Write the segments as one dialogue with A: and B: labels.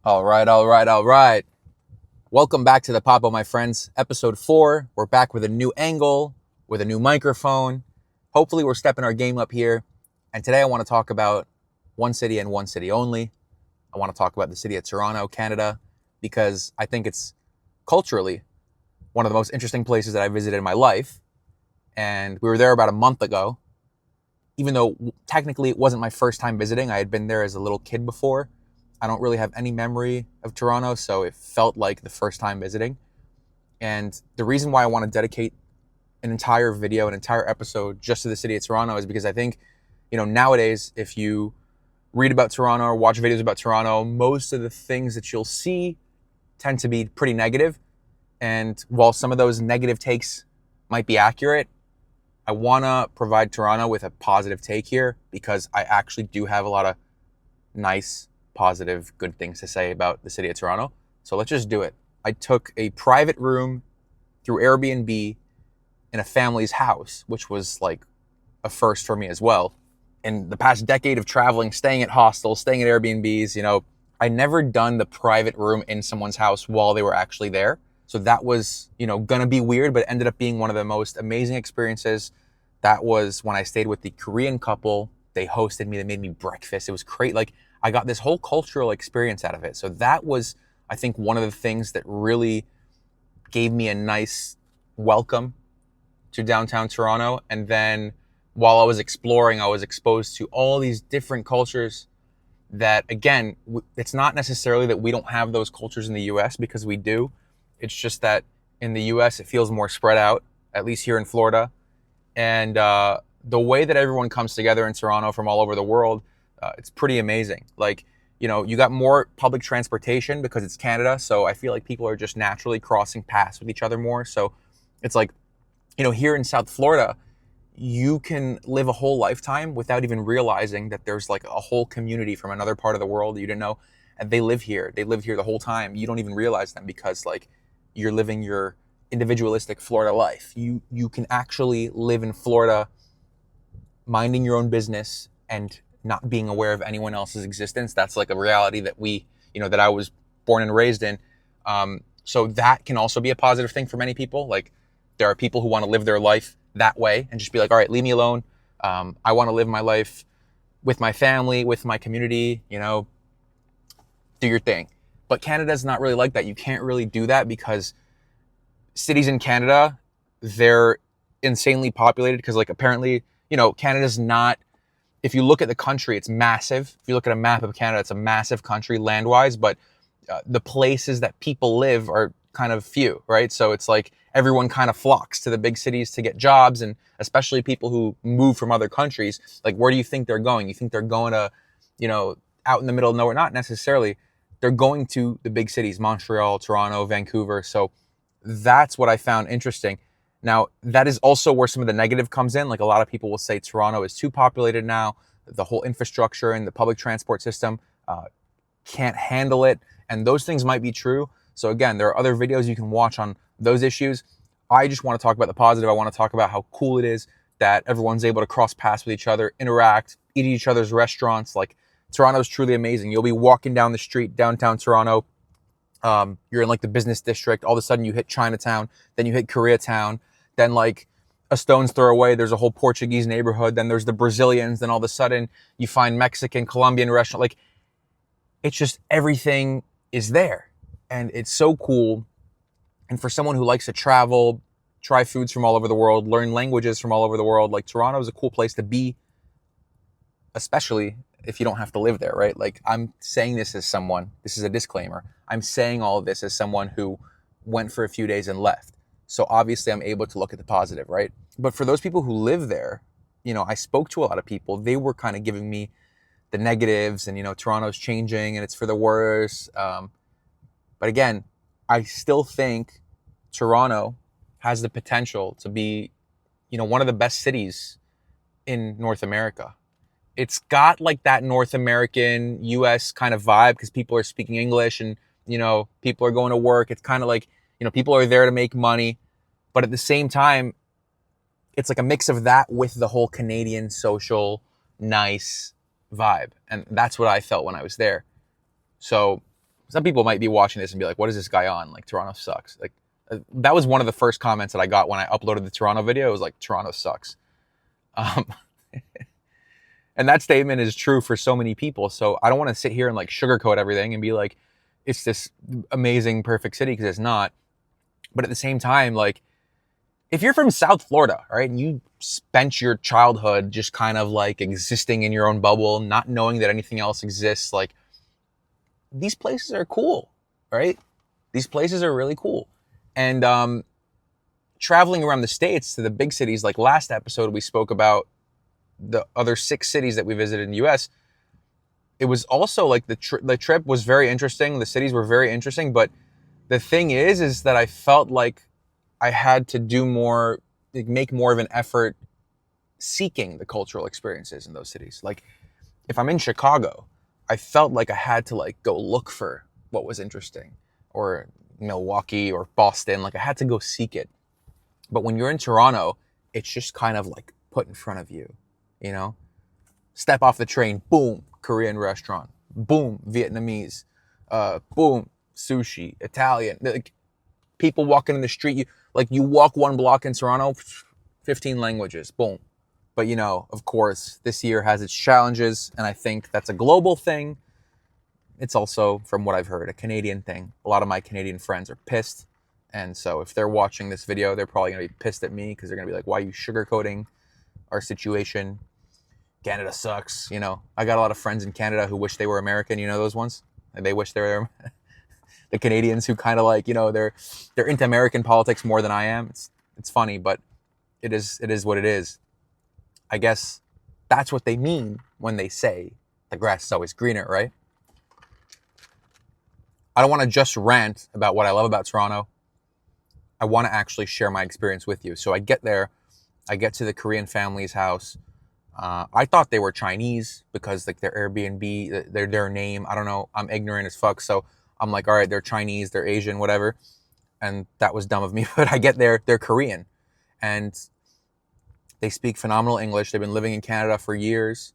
A: All right. Welcome back to the Papa, my friends. Episode 4. We're back with a new angle, with a new microphone. Hopefully, we're stepping our game up here. And today, I want to talk about one city and one city only. I want to talk about the city of Toronto, Canada, because I think it's culturally one of the most interesting places that I visited in my life. And we were there about a month ago. Even though technically it wasn't my first time visiting, I had been there as a little kid before. I don't really have any memory of Toronto, so it felt like the first time visiting. And the reason why I want to dedicate an entire video, an entire episode just to the city of Toronto is because I think, nowadays, if you read about Toronto or watch videos about Toronto, most of the things that you'll see tend to be pretty negative. And while some of those negative takes might be accurate, I want to provide Toronto with a positive take here because I actually do have a lot of nice, positive, good things to say about the city of Toronto. So let's just do it. I took a private room through Airbnb in a family's house, which was like a first for me as well. In the past decade of traveling, staying at hostels, staying at Airbnbs, I never done the private room in someone's house while they were actually there. So that was, gonna be weird, but it ended up being one of the most amazing experiences. That was when I stayed with the Korean couple. They hosted me, they made me breakfast. It was great. Like, I got this whole cultural experience out of it. So that was, I think, one of the things that really gave me a nice welcome to downtown Toronto. And then while I was exploring, I was exposed to all these different cultures that, again, it's not necessarily that we don't have those cultures in the US, because we do. It's just that in the US, it feels more spread out, at least here in Florida. And the way that everyone comes together in Toronto from all over the world, it's pretty amazing. Like, you got more public transportation because it's Canada. So I feel like people are just naturally crossing paths with each other more. So it's like, here in South Florida, you can live a whole lifetime without even realizing that there's like a whole community from another part of the world that you didn't know. And they live here. They lived here the whole time. You don't even realize them because, like, you're living your individualistic Florida life. You can actually live in Florida minding your own business and not being aware of anyone else's existence. That's like a reality that that I was born and raised in. So that can also be a positive thing for many people. Like, there are people who want to live their life that way and just be like, all right, leave me alone. I want to live my life with my family, with my community, do your thing. But Canada's not really like that. You can't really do that because cities in Canada, they're insanely populated because, like, apparently, Canada's not, if you look at the country, it's massive. If you look at a map of Canada, it's a massive country land-wise, but the places that people live are kind of few, right? So it's like everyone kind of flocks to the big cities to get jobs, and especially people who move from other countries. Like, where do you think they're going? You think they're going to, out in the middle of nowhere? Not necessarily. They're going to the big cities, Montreal, Toronto, Vancouver. So that's what I found interesting. Now, that is also where some of the negative comes in. Like, a lot of people will say Toronto is too populated now. The whole infrastructure and the public transport system can't handle it. And those things might be true. So again, there are other videos you can watch on those issues. I just want to talk about the positive. I want to talk about how cool it is that everyone's able to cross paths with each other, interact, eat at each other's restaurants. Like, Toronto's truly amazing. You'll be walking down the street, downtown Toronto. You're in like the business district. All of a sudden you hit Chinatown, then you hit Koreatown, then like a stone's throw away, there's a whole Portuguese neighborhood. Then there's the Brazilians. Then all of a sudden you find Mexican, Colombian restaurant. Like, it's just everything is there. And it's so cool. And for someone who likes to travel, try foods from all over the world, learn languages from all over the world, like, Toronto is a cool place to be, especially if you don't have to live there, right? Like, I'm saying this as someone, this is a disclaimer, I'm saying all of this as someone who went for a few days and left. So obviously I'm able to look at the positive, right? But for those people who live there, I spoke to a lot of people. They were kind of giving me the negatives and, Toronto's changing and it's for the worse. But again, I still think Toronto has the potential to be, one of the best cities in North America. It's got like that North American, US kind of vibe because people are speaking English and, people are going to work. It's kind of like, people are there to make money. But at the same time, it's like a mix of that with the whole Canadian social, nice vibe. And that's what I felt when I was there. So some people might be watching this and be like, what is this guy on? Like, Toronto sucks. Like, that was one of the first comments that I got when I uploaded the Toronto video. It was like, Toronto sucks. Um, and that statement is true for so many people. So I don't want to sit here and like sugarcoat everything and be like, it's this amazing, perfect city, because it's not. But at the same time, like, if you're from South Florida, right, and you spent your childhood just kind of like existing in your own bubble, not knowing that anything else exists, like, these places are cool, right? These places are really cool. And traveling around the States to the big cities, like last episode we spoke about the other 6 cities that we visited in the US. It was also like the trip was very interesting. The cities were very interesting. But the thing is that I felt like I had to do more, like, make more of an effort seeking the cultural experiences in those cities. Like, if I'm in Chicago, I felt like I had to like go look for what was interesting, or Milwaukee or Boston. Like, I had to go seek it. But when you're in Toronto, it's just kind of like put in front of you, you know? Step off the train, boom, Korean restaurant, boom, Vietnamese, boom, sushi, Italian. Like, people walking in the street, you walk one block in Toronto, 15 languages, boom. But, of course, this year has its challenges, and I think that's a global thing. It's also, from what I've heard, a Canadian thing. A lot of my Canadian friends are pissed, and so if they're watching this video, they're probably going to be pissed at me, because they're going to be like, why are you sugarcoating our situation? Canada sucks, I got a lot of friends in Canada who wish they were American, those ones? And they wish they were the Canadians who kind of like, they're into American politics more than I am. It's funny, but it is what it is. I guess that's what they mean when they say the grass is always greener, right? I don't want to just rant about what I love about Toronto. I want to actually share my experience with you. So I get there, I get to the Korean family's house. I thought they were Chinese because like their Airbnb, their name, I don't know. I'm ignorant as fuck. So I'm like, all right, they're Chinese, they're Asian, whatever. And that was dumb of me. But I get there, they're Korean. And they speak phenomenal English. They've been living in Canada for years.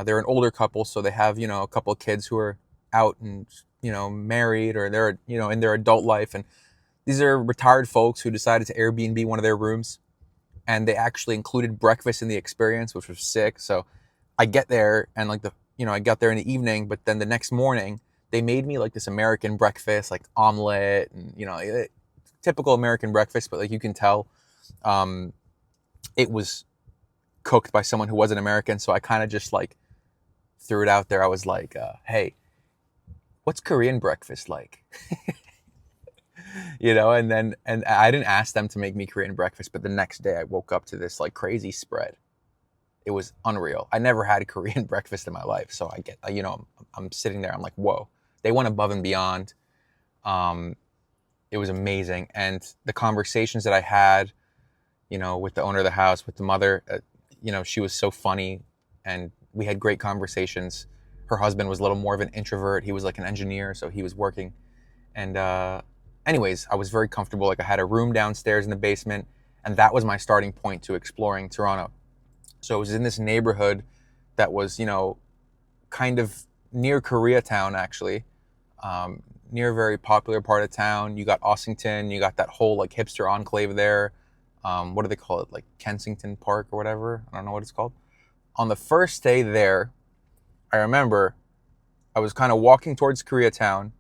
A: They're an older couple, so they have, a couple of kids who are out and, married, or they're, in their adult life. And these are retired folks who decided to Airbnb one of their rooms. And they actually included breakfast in the experience, which was sick. So I get there and like I got there in the evening, but then the next morning they made me like this American breakfast, like omelet and, typical American breakfast, but like you can tell, it was cooked by someone who wasn't American. So I kind of just like threw it out there. I was like, hey, what's Korean breakfast like? And I didn't ask them to make me Korean breakfast, but the next day I woke up to this like crazy spread. It was unreal. I never had a Korean breakfast in my life. So I get, I'm sitting there. I'm like, whoa, they went above and beyond. It was amazing. And the conversations that I had, with the owner of the house, with the mother, she was so funny, and we had great conversations. Her husband was a little more of an introvert. He was like an engineer, so he was working. And anyways, I was very comfortable. Like I had a room downstairs in the basement, and that was my starting point to exploring Toronto. So it was in this neighborhood that was, kind of near Koreatown, actually, near a very popular part of town. You got Ossington, you got that whole like hipster enclave there. What do they call it? Like Kensington Park or whatever. I don't know what it's called. On the first day there, I remember I was kind of walking towards Koreatown,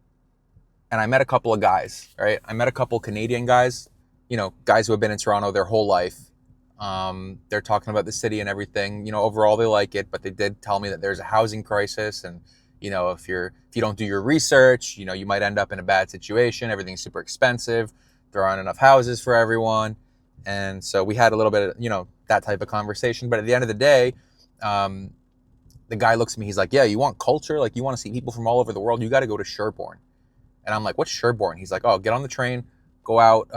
A: and I met a couple of guys, right? I met a couple Canadian guys, guys who have been in Toronto their whole life. They're talking about the city and everything. Overall they like it, but they did tell me that there's a housing crisis, and if you don't do your research, you might end up in a bad situation. Everything's super expensive. There aren't enough houses for everyone. And so we had a little bit of, that type of conversation. But at the end of the day, the guy looks at me, he's like, yeah, you want culture? Like, you want to see people from all over the world? You got to go to Sherbourne. And I'm like, what's Sherbourne? He's like, oh, get on the train, go out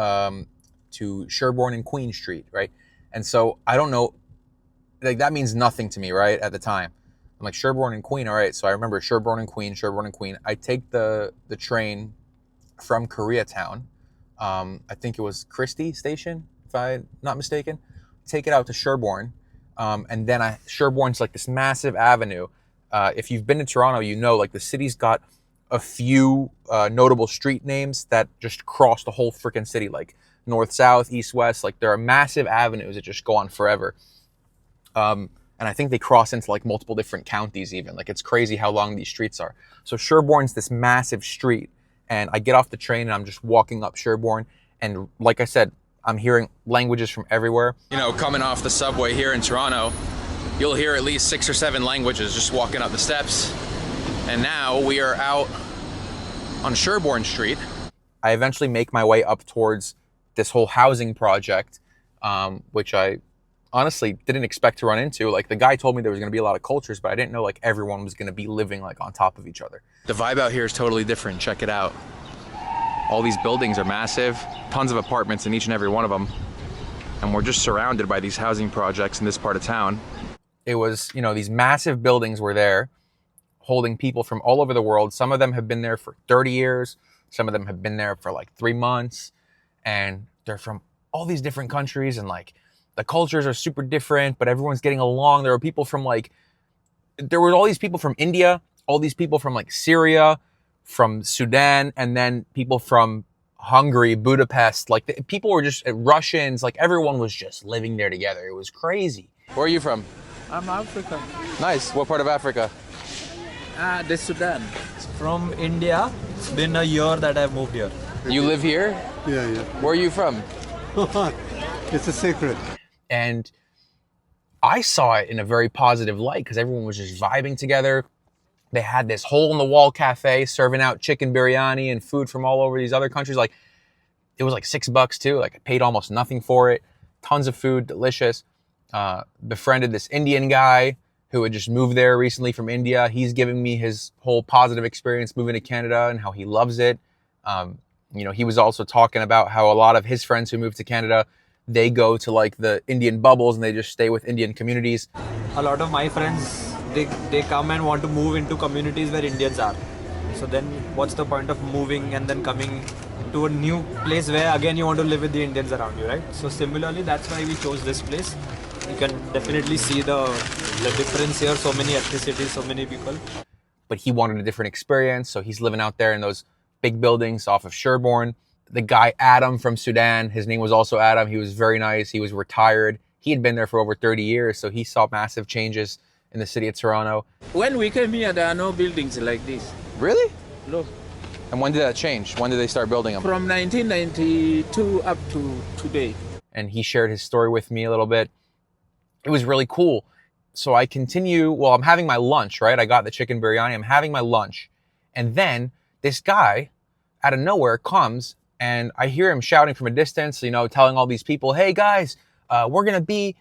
A: to Sherbourne and Queen Street, right? And so I don't know, like that means nothing to me, right, at the time. I'm like, Sherbourne and Queen, all right. So I remember Sherbourne and Queen. I take the train from Koreatown. I think it was Christie Station, if I'm not mistaken. Take it out to Sherbourne. And then Sherbourne's like this massive avenue. If you've been to Toronto, like the city's got a few notable street names that just cross the whole freaking city, like north, south, east, west. Like there are massive avenues that just go on forever. And I think they cross into like multiple different counties even. Like it's crazy how long these streets are. So Sherborne's this massive street, and I get off the train and I'm just walking up Sherborne. And like I said, I'm hearing languages from everywhere. You know, coming off the subway here in Toronto, you'll hear at least 6 or 7 languages just walking up the steps. And now we are out on Sherborne Street. I eventually make my way up towards this whole housing project, which I honestly didn't expect to run into. Like the guy told me there was going to be a lot of cultures, but I didn't know like everyone was going to be living like on top of each other. The vibe out here is totally different. Check it out. All these buildings are massive, tons of apartments in each and every one of them. And we're just surrounded by these housing projects in this part of town. It was, you know, these massive buildings were there holding people from all over the world. Some of them have been there for 30 years. Some of them have been there for like 3 months. And they're from all these different countries, and like the cultures are super different, but everyone's getting along. There were people from like, there were all these people from India, all these people from like Syria, from Sudan, and then people from Hungary, Budapest. Like people were just Russians, like everyone was just living there together. It was crazy. Where are you from?
B: I'm African.
A: Nice. What part of Africa?
B: This Sudan. From India. It's been a year that I've moved here.
A: You live here?
C: Yeah.
A: Where are you from?
C: It's a secret.
A: And I saw it in a very positive light because everyone was just vibing together. They had this hole-in-the-wall cafe serving out chicken biryani and food from all over these other countries. Like, it was like $6 too. Like, I paid almost nothing for it. Tons of food, delicious. Befriended this Indian guy who had just moved there recently from India. He's giving me his whole positive experience moving to Canada and how he loves it. You know, he was also talking about how a lot of his friends who moved to Canada, they go to like the Indian bubbles and they just stay with Indian communities.
B: A lot of my friends, they come and want to move into communities where Indians are. So then what's the point of moving and then coming to a new place where again you want to live with the Indians around you, right? So similarly, that's why we chose this place. You can definitely see the difference here. So many ethnicities, so many people.
A: But he wanted a different experience, so he's living out there in those big buildings off of Sherborne. The guy Adam from Sudan, his name was also Adam. He was very nice. He was retired. He had been there for over 30 years, so he saw massive changes in the city of Toronto.
D: When we came here, there are no buildings like this.
A: Really?
D: Look,
A: And when did that change? When did they start building them?
D: from 1992 up to today.
A: And he shared his story with me a little bit. It was really cool. So I continue, well, I'm having my lunch, right? I got the chicken biryani. I'm having my lunch. And then this guy out of nowhere comes, and I hear him shouting from a distance, you know, telling all these people, hey guys, we're going to be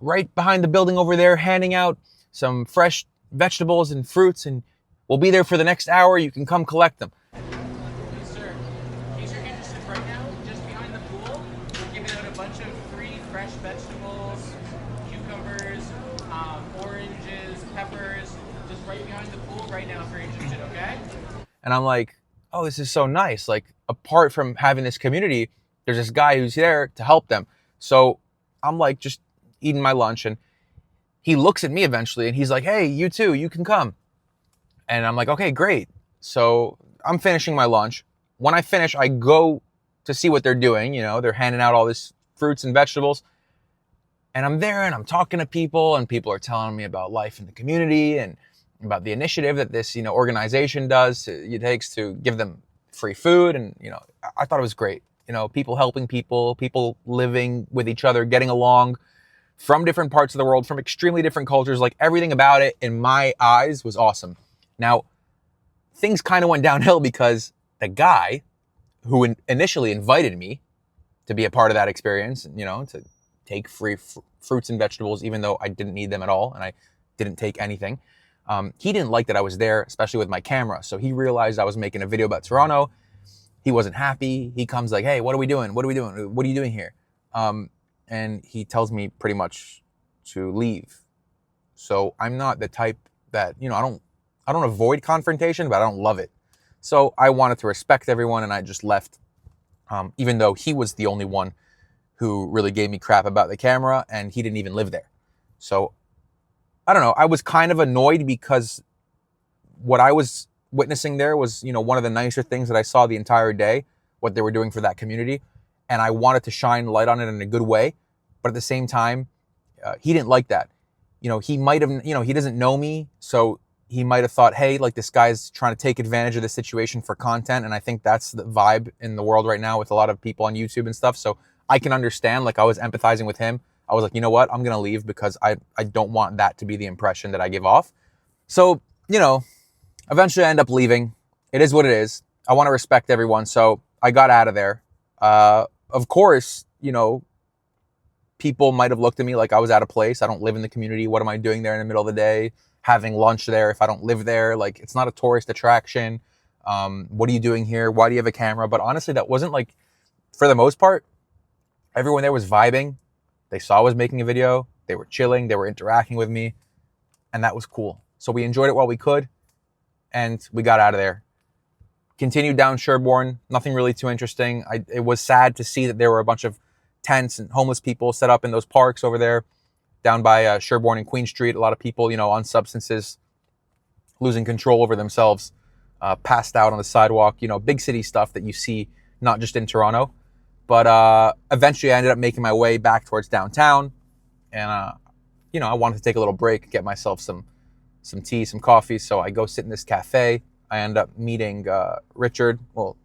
A: right behind the building over there, handing out some fresh vegetables and fruits, and we'll be there for the next hour. You can come collect them.
E: Sir, in case you're interested right now, just behind the pool, we're giving out a bunch of free fresh vegetables, cucumbers, oranges, peppers, just right behind the pool right now if you're interested, okay?
A: And I'm like, oh, this is so nice. Like, apart from having this community, there's this guy who's there to help them. So I'm like just eating my lunch, and he looks at me eventually and he's like, hey, you too, you can come. And I'm like, okay, great. So I'm finishing my lunch. When I finish, I go to see what they're doing. You know, they're handing out all this fruits and vegetables. And I'm there and I'm talking to people, and people are telling me about life in the community and about the initiative that this, you know, organization does. It takes to give them free food. And, you know, I thought it was great. You know, people helping people living with each other, getting along from different parts of the world, from extremely different cultures. Like, everything about it in my eyes was awesome. Now, things kind of went downhill because the guy who initially invited me to be a part of that experience, you know, to take free fruits and vegetables, even though I didn't need them at all and I didn't take anything, he didn't like that I was there, especially with my camera. So he realized I was making a video about Toronto. He wasn't happy. He comes like, hey, what are we doing? What are we doing? What are you doing here? And he tells me pretty much to leave. So I'm not the type that, you know, I don't avoid confrontation, but I don't love it. So I wanted to respect everyone, and I just left, even though he was the only one who really gave me crap about the camera, and he didn't even live there. So I don't know. I was kind of annoyed because what I was witnessing there was, one of the nicer things that I saw the entire day, what they were doing for that community. And I wanted to shine light on it in a good way. But at the same time, he didn't like that. He might have, he doesn't know me. So he might have thought, hey, like this guy's trying to take advantage of the situation for content. And I think that's the vibe in the world right now with a lot of people on YouTube and stuff. So I can understand, like I was empathizing with him. I was like, you know what? I'm going to leave because I don't want that to be the impression that I give off. So, eventually I end up leaving. It is what it is. I want to respect everyone. So I got out of there. Of course, people might have looked at me like I was out of place. I don't live in the community. What am I doing there in the middle of the day? Having lunch there if I don't live there? Like, it's not a tourist attraction. What are you doing here? Why do you have a camera? But honestly, that wasn't like, for the most part, everyone there was vibing. They saw I was making a video. They were chilling. They were interacting with me. And that was cool. So we enjoyed it while we could. And we got out of there. Continued down Sherborne. Nothing really too interesting. It was sad to see that there were a bunch of tents and homeless people set up in those parks over there down by Sherborne and Queen Street. A lot of people, on substances, losing control over themselves, passed out on the sidewalk, big city stuff that you see not just in Toronto. But eventually I ended up making my way back towards downtown. And, I wanted to take a little break, get myself some tea, some coffee. So I go sit in this cafe. I end up meeting Richard. Well,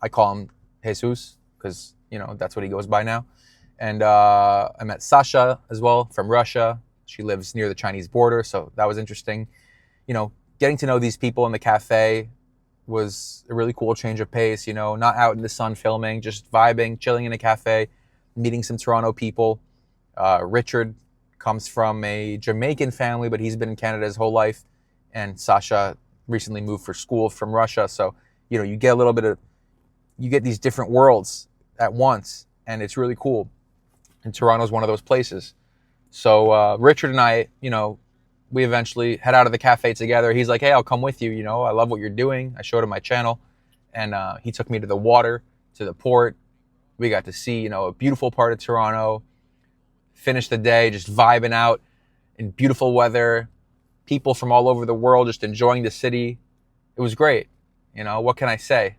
A: I call him Jesus because, that's what he goes by now. And I met Sasha as well from Russia. She lives near the Chinese border. So that was interesting. Getting to know these people in the cafe was a really cool change of pace, not out in the sun filming, just vibing, chilling in a cafe, meeting some Toronto people. Richard comes from a Jamaican family, but he's been in Canada his whole life. And Sasha recently moved for school from Russia. So, you get a little bit of, you get these different worlds at once, and it's really cool. And Toronto's one of those places. So Richard and I, we eventually head out of the cafe together. He's like, hey, I'll come with you. I love what you're doing. I showed him my channel. And he took me to the water, to the port. We got to see, a beautiful part of Toronto. Finished the day just vibing out in beautiful weather. People from all over the world just enjoying the city. It was great. What can I say?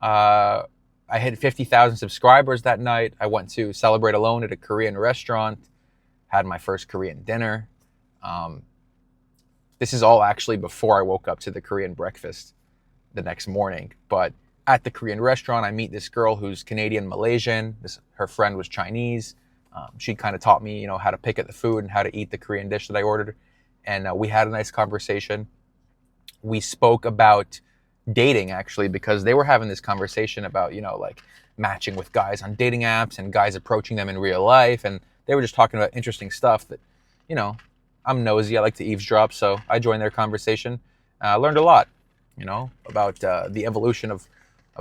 A: I hit 50,000 subscribers that night. I went to celebrate alone at a Korean restaurant. Had my first Korean dinner. This is all actually before I woke up to the Korean breakfast the next morning. But at the Korean restaurant, I meet this girl who's Canadian Malaysian. Her friend was Chinese. She kind of taught me, how to pick at the food and how to eat the Korean dish that I ordered. And we had a nice conversation. We spoke about dating, actually, because they were having this conversation about, like matching with guys on dating apps and guys approaching them in real life. And they were just talking about interesting stuff that, I'm nosy. I like to eavesdrop. So I joined their conversation. I learned a lot, about the evolution of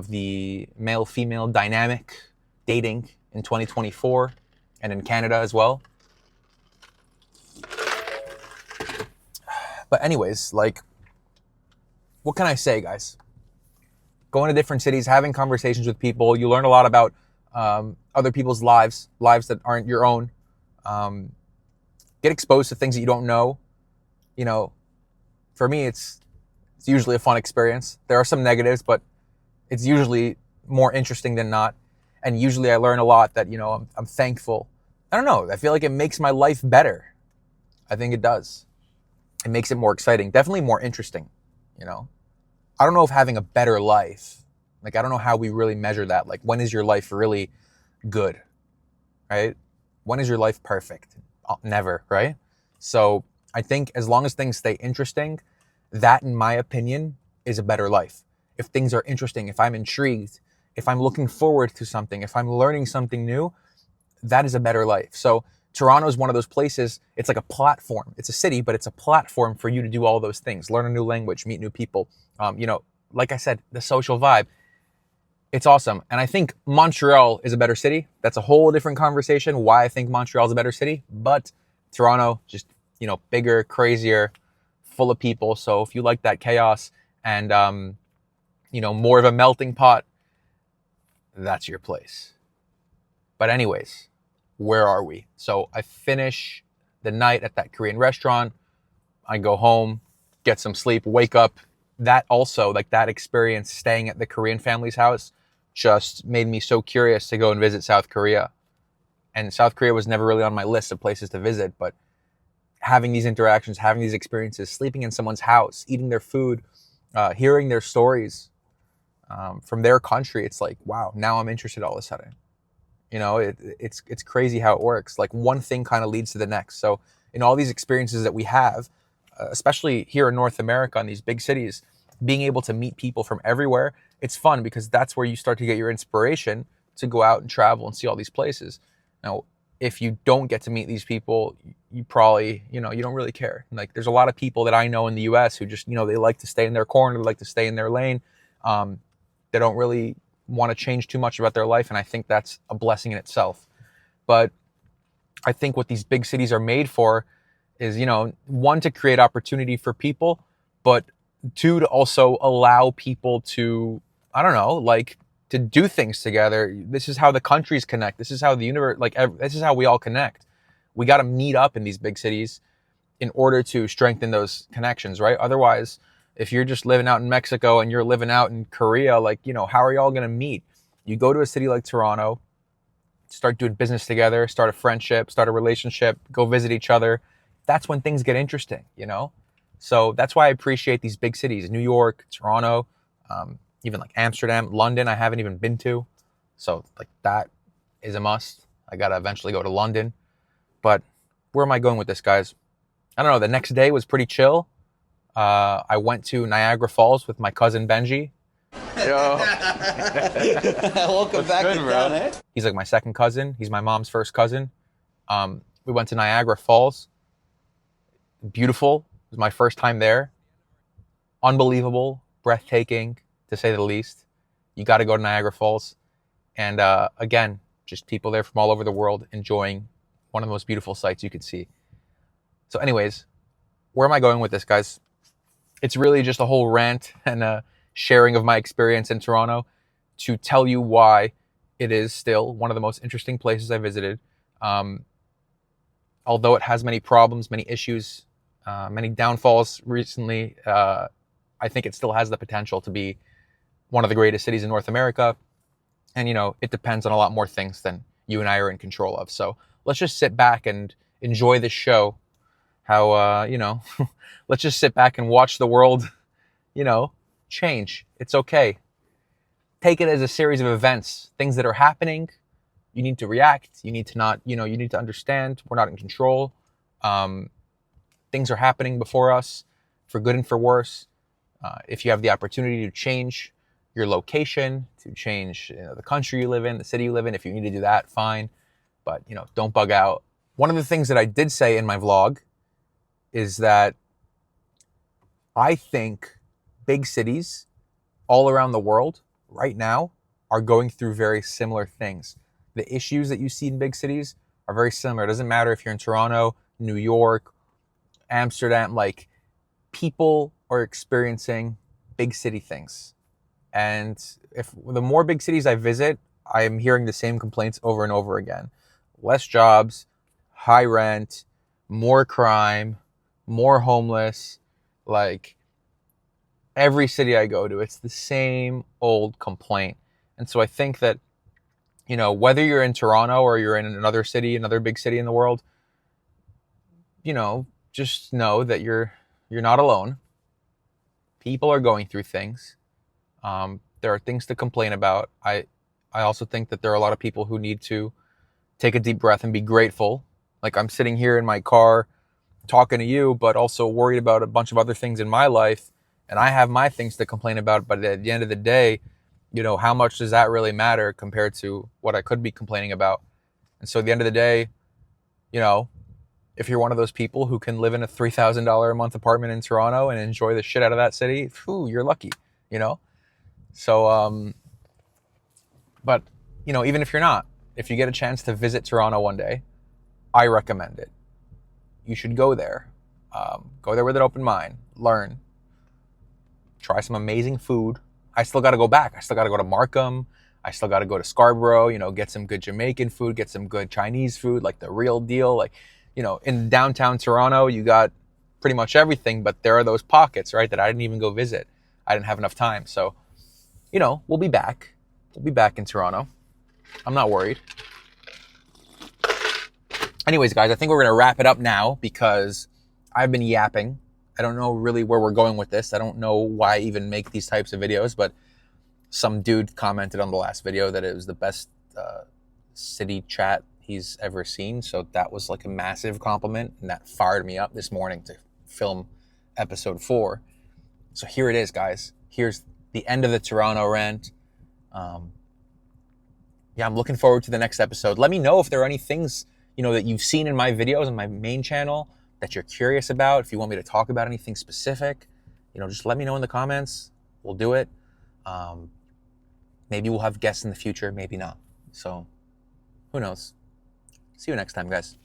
A: the male-female dynamic dating in 2024 and in Canada as well. But anyways, like, what can I say, guys? Going to different cities, having conversations with people, you learn a lot about other people's lives that aren't your own. Get exposed to things that you don't know. For me, it's usually a fun experience. There are some negatives, but it's usually more interesting than not. And usually I learn a lot that, I'm thankful. I don't know. I feel like it makes my life better. I think it does. It makes it more exciting. Definitely more interesting, I don't know if having a better life, like, I don't know how we really measure that. Like, when is your life really good, right? When is your life perfect? Never, right? So I think as long as things stay interesting, that, in my opinion, is a better life. If things are interesting, if I'm intrigued, if I'm looking forward to something, if I'm learning something new, that is a better life. So Toronto is one of those places. It's like a platform. It's a city, but it's a platform for you to do all those things. Learn a new language, meet new people. Like I said, the social vibe. It's awesome. And I think Montreal is a better city. That's a whole different conversation, why I think Montreal is a better city. But Toronto, just, bigger, crazier, full of people. So if you like that chaos and, more of a melting pot, that's your place. But anyways, where are we? So I finish the night at that Korean restaurant. I go home, get some sleep, wake up that also, like that experience staying at the Korean family's house, just made me so curious to go and visit South Korea. And South Korea was never really on my list of places to visit, but having these interactions, having these experiences, sleeping in someone's house, eating their food, hearing their stories from their country, it's like, wow, now I'm interested all of a sudden. You know, it's crazy how it works. Like one thing kind of leads to the next. So in all these experiences that we have, especially here in North America in these big cities, being able to meet people from everywhere, it's fun because that's where you start to get your inspiration to go out and travel and see all these places. Now, if you don't get to meet these people, you probably, you don't really care. Like there's a lot of people that I know in the US who just, they like to stay in their corner, they like to stay in their lane. They don't really want to change too much about their life. And I think that's a blessing in itself. But I think what these big cities are made for is, one, to create opportunity for people, but two, to also allow people to, I don't know, like to do things together. This is how the countries connect. This is how the universe, this is how we all connect. We got to meet up in these big cities in order to strengthen those connections, right? Otherwise, if you're just living out in Mexico and you're living out in Korea, how are y'all going to meet? You go to a city like Toronto, start doing business together, start a friendship, start a relationship, go visit each other. That's when things get interesting, So that's why I appreciate these big cities, New York, Toronto, even like Amsterdam, London, I haven't even been to. So that is a must. I got to eventually go to London. But where am I going with this, guys? I don't know. The next day was pretty chill. I went to Niagara Falls with my cousin Benji.
F: Yo. Welcome back to town, eh?
A: He's like my second cousin. He's my mom's first cousin. We went to Niagara Falls. Beautiful. It was my first time there. Unbelievable, breathtaking, to say the least. You got to go to Niagara Falls. And again, just people there from all over the world enjoying one of the most beautiful sights you could see. So anyways, where am I going with this, guys? It's really just a whole rant and a sharing of my experience in Toronto to tell you why it is still one of the most interesting places I visited. Although it has many problems, many issues, many downfalls recently, I think it still has the potential to be one of the greatest cities in North America. And, it depends on a lot more things than you and I are in control of. So let's just sit back and enjoy this show. How, let's just sit back and watch the world, change. It's okay. Take it as a series of events, things that are happening. You need to react. You need to not, you need to understand we're not in control. Things are happening before us for good and for worse. If you have the opportunity to change your location, to change the country you live in, the city you live in, if you need to do that, fine. But, don't bug out. One of the things that I did say in my vlog is that I think big cities all around the world right now are going through very similar things. The issues that you see in big cities are very similar. It doesn't matter if you're in Toronto, New York, Amsterdam, people are experiencing big city things. And if the more big cities I visit, I am hearing the same complaints over and over again. Less jobs, high rent, more crime, more homeless. Every city I go to, it's the same old complaint. And so I think that, whether you're in Toronto or you're in another city, another big city in the world, just know that you're not alone. People are going through things. There are things to complain about. I also think that there are a lot of people who need to take a deep breath and be grateful. I'm sitting here in my car talking to you, but also worried about a bunch of other things in my life. And I have my things to complain about. But at the end of the day, how much does that really matter compared to what I could be complaining about? And so at the end of the day, if you're one of those people who can live in a $3,000 a month apartment in Toronto and enjoy the shit out of that city, you're lucky, So, but, even if you're not, if you get a chance to visit Toronto one day, I recommend it. You should go there. Go there with an open mind. Learn. Try some amazing food. I still got to go back. I still got to go to Markham. I still got to go to Scarborough, get some good Jamaican food, get some good Chinese food, the real deal. In downtown Toronto, you got pretty much everything, but there are those pockets, right, that I didn't even go visit. I didn't have enough time. So, you know, we'll be back. We'll be back in Toronto. I'm not worried. Anyways, guys, I think we're going to wrap it up now because I've been yapping. I don't know really where we're going with this. I don't know why I even make these types of videos, but some dude commented on the last video that it was the best city chat he's ever seen. So that was like a massive compliment, and that fired me up this morning to film episode 4. So here it is, guys. Here's the end of the Toronto rant. Yeah, I'm looking forward to the next episode. Let me know if there are any things, you know, that you've seen in my videos on my main channel that you're curious about. If you want me to talk about anything specific, you know, just let me know in the comments. We'll do it. Maybe we'll have guests in the future, maybe not. So who knows? See you next time, guys.